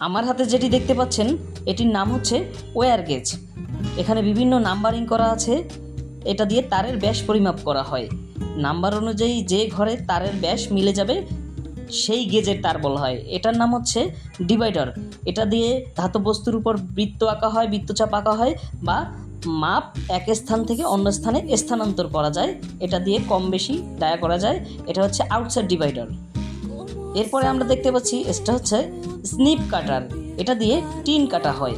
আমার হাতে যেটি দেখতে পাচ্ছেন এটির নাম হচ্ছে ওয়্যার গেজ। এখানে বিভিন্ন নাম্বারিং করা আছে। এটা দিয়ে তারের ব্যাস পরিমাপ করা হয়। নাম্বার অনুযায়ী যে ঘরে তারের ব্যাস মিলে যাবে সেই গেজের তার বলা হয়। এটার নাম হচ্ছে ডিভাইডার। এটা দিয়ে ধাতব বস্তুর উপর বৃত্ত আঁকা হয়, বৃত্তচাপ আঁকা হয় বা মাপ এক স্থান থেকে অন্য স্থানে স্থানান্তর করা যায়। এটা দিয়ে কম বেশি ডায়া করা যায়। এটা হচ্ছে আউটসাইড ডিভাইডার। এরপরে আমরা দেখতে পাচ্ছি এটা হচ্ছে স্নিপ কাটার। এটা দিয়ে টিন কাটা হয়।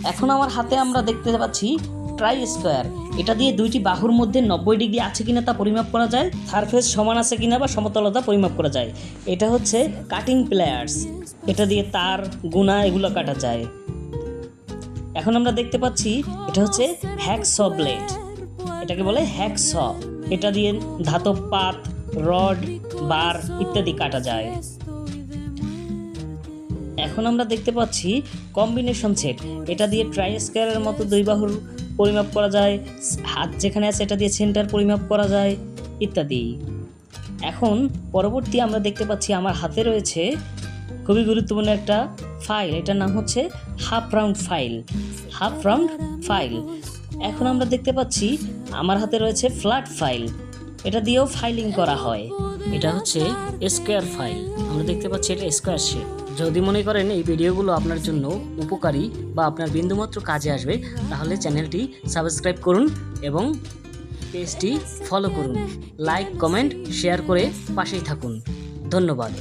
এখন আমার হাতে আমরা দেখতে পাচ্ছি ট্রাই স্কোয়ার। এটা দিয়ে দুইটি বাহুর মধ্যে 90 ডিগ্রি আছে কিনা তা পরিমাপ করা যায়, সারফেস সমান আছে কিনা বা সমতলতা পরিমাপ করা যায়। এটা হচ্ছে কাটিং প্লেয়ার্স। এটা দিয়ে তার গুণা এগুলো কাটা যায়। এখন আমরা দেখতে পাচ্ছি এটা হচ্ছে হ্যাকস ব্লেড। এটাকে বলে হ্যাকস। এটা দিয়ে ধাতব পাত, রড, বার ইত্যাদি কাটা যায়। এখন আমরা দেখতে পাচ্ছি কম্বিনেশন সেট। এটা দিয়ে ট্রাই স্কোয়ারের মতো দুই বাহুর পরিমাপ করা যায়, হাত যেখানে আছে এটা দিয়ে সেন্টার পরিমাপ করা যায় ইত্যাদি। এখন পরবর্তী আমরা দেখতে পাচ্ছি আমার হাতে রয়েছে খুবই গুরুত্বপূর্ণ একটা ফাইল। এটার নাম হচ্ছে half round file. Half round file. এখন আমরা দেখতে পাচ্ছি আমার হাতে রয়েছে ফ্ল্যাট ফাইল। এটা দিয়েও ফাইলিং করা হয়। এটা হচ্ছে স্কোয়ার ফাইল। আমরা দেখতে পাচ্ছি এটা স্কোয়ার শেপ। যদি মনে করেন এই ভিডিওগুলো আপনার জন্য উপকারী বা আপনার বিন্দুমাত্র কাজে আসবে, তাহলে চ্যানেলটি সাবস্ক্রাইব করুন এবং পেজটি ফলো করুন। লাইক, কমেন্ট, শেয়ার করে পাশেই থাকুন। ধন্যবাদ।